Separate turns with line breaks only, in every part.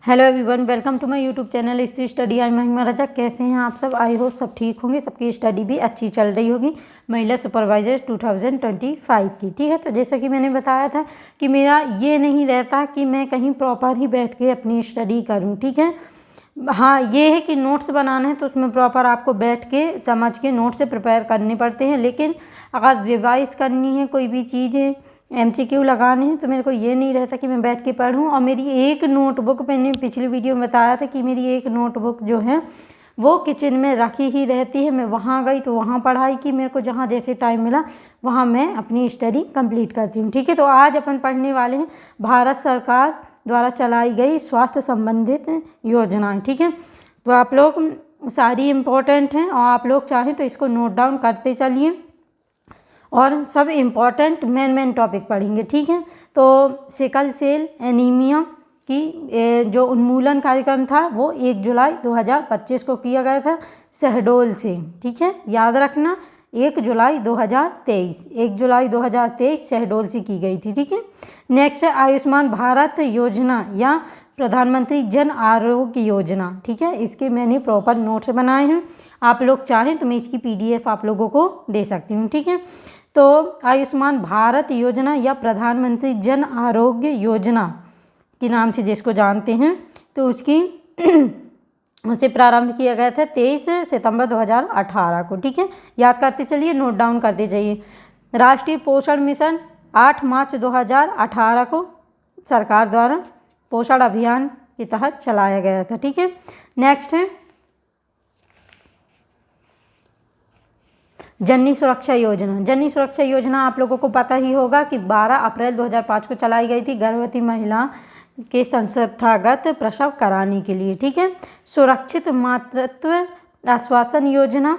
Hello everyone, welcome to my YouTube channel study. I Mahima Raja. कैसे हैं आप सब? आई होप सब ठीक होंगे, सबकी स्टडी भी अच्छी चल रही होगी। महिला सुपरवाइजर 2025 की, ठीक है। तो जैसा कि मैंने बताया था कि मेरा ये नहीं रहता कि मैं कहीं प्रॉपर ही बैठ के अपनी स्टडी करूं, ठीक है। हाँ, ये है कि नोट्स बनाना है तो उसमें प्रॉपर आपको बैठ के समझ के नोट से प्रिपेयर करने पड़ते हैं। लेकिन अगर रिवाइज़ करनी है, कोई भी चीज़ें MCQ लगाने हैं, तो मेरे को ये नहीं रहता कि मैं बैठ के पढूं। और मेरी एक नोटबुक, मैंने पिछली वीडियो में बताया था कि मेरी एक नोटबुक जो है वो किचन में रखी ही रहती है। मैं वहाँ गई तो वहाँ पढ़ाई की, मेरे को जहाँ जैसे टाइम मिला वहाँ मैं अपनी स्टडी कंप्लीट करती हूँ, ठीक है। तो आज अपन पढ़ने वाले हैं भारत सरकार द्वारा चलाई गई स्वास्थ्य संबंधित योजनाएं, ठीक है। तो आप लोग सारी इम्पोर्टेंट हैं और आप लोग चाहें तो इसको नोट डाउन करते चलिए और सब इम्पॉर्टेंट मेन टॉपिक पढ़ेंगे, ठीक है। तो सिकल सेल एनीमिया की जो उन्मूलन कार्यक्रम था वो 1 जुलाई 2025 को किया गया था शहडोल से, ठीक है। याद रखना 1 जुलाई 2023 शहडोल से की गई थी, ठीक है। नेक्स्ट है आयुष्मान भारत योजना या प्रधानमंत्री जन आरोग्य योजना, ठीक है। इसके मैंने प्रॉपर नोट्स बनाए हैं। आप लोग चाहें तो मैं इसकी PDF आप लोगों को दे सकती हूँ, ठीक है। तो आयुष्मान भारत योजना या प्रधानमंत्री जन आरोग्य योजना के नाम से जिसको जानते हैं, तो उसकी उसे प्रारंभ किया गया था 23 सितंबर 2018 को, ठीक है। याद करते चलिए, नोट डाउन करते जाइए। राष्ट्रीय पोषण मिशन 8 मार्च 2018 को सरकार द्वारा पोषण अभियान के तहत चलाया गया था, ठीक है। नेक्स्ट है जननी सुरक्षा योजना। जननी सुरक्षा योजना आप लोगों को पता ही होगा कि 12 अप्रैल 2005 को चलाई गई थी गर्भवती महिला के संस्थागत प्रसव कराने के लिए, ठीक है। सुरक्षित मातृत्व आश्वासन योजना,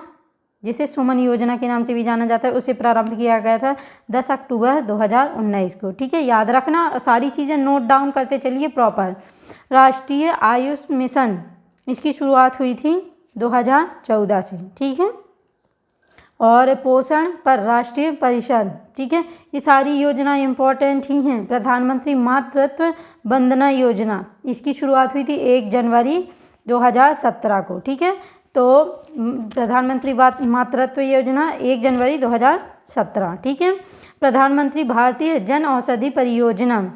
जिसे सुमन योजना के नाम से भी जाना जाता है, उसे प्रारंभ किया गया था 10 अक्टूबर 2019 को, ठीक है। याद रखना, सारी चीज़ें नोट डाउन करते चलिए प्रॉपर। राष्ट्रीय आयुष मिशन, इसकी शुरुआत हुई थी 2014 से, ठीक है। और पोषण पर राष्ट्रीय परिषद, ठीक है। ये सारी योजना इम्पोर्टेंट ही हैं। प्रधानमंत्री मातृत्व वंदना योजना, इसकी शुरुआत हुई थी 1 जनवरी 2017 को, ठीक है। तो प्रधानमंत्री मातृत्व योजना 1 जनवरी 2017, ठीक है। प्रधानमंत्री भारतीय जन औषधि परियोजना,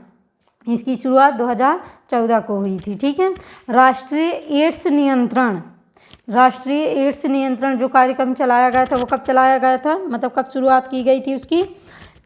इसकी शुरुआत 2014 को हुई थी, ठीक है। राष्ट्रीय एड्स नियंत्रण जो कार्यक्रम चलाया गया था वो कब चलाया गया था, मतलब कब शुरुआत की गई थी उसकी,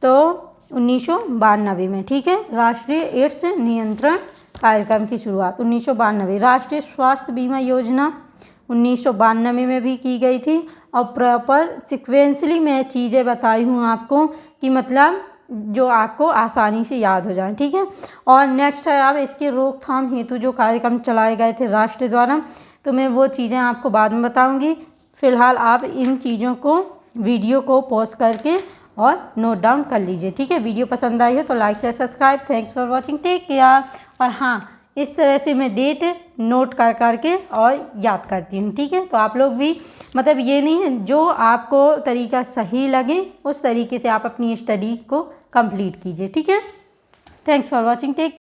तो 1992 में, ठीक है। राष्ट्रीय एड्स नियंत्रण कार्यक्रम की शुरुआत 1992। राष्ट्रीय स्वास्थ्य बीमा योजना 1992 में भी की गई थी। और प्रॉपर सिक्वेंसली मैं चीज़ें बताई हूँ आपको कि मतलब जो आपको आसानी से याद हो जाए, ठीक है। और नेक्स्ट है, अब इसके रोकथाम हेतु जो कार्यक्रम चलाए गए थे राष्ट्र द्वारा, तो मैं वो चीज़ें आपको बाद में बताऊंगी। फ़िलहाल आप इन चीज़ों को वीडियो को पॉज करके और नोट डाउन कर लीजिए, ठीक है। वीडियो पसंद आई हो तो लाइक से subscribe. Thanks for watching, take care. और हाँ, इस तरह से मैं डेट नोट कर करके और याद करती हूँ, ठीक है। तो आप लोग भी, मतलब ये नहीं है, जो आपको तरीका सही लगे उस तरीके से आप अपनी स्टडी को कंप्लीट कीजिए, ठीक है। Thanks for watching, take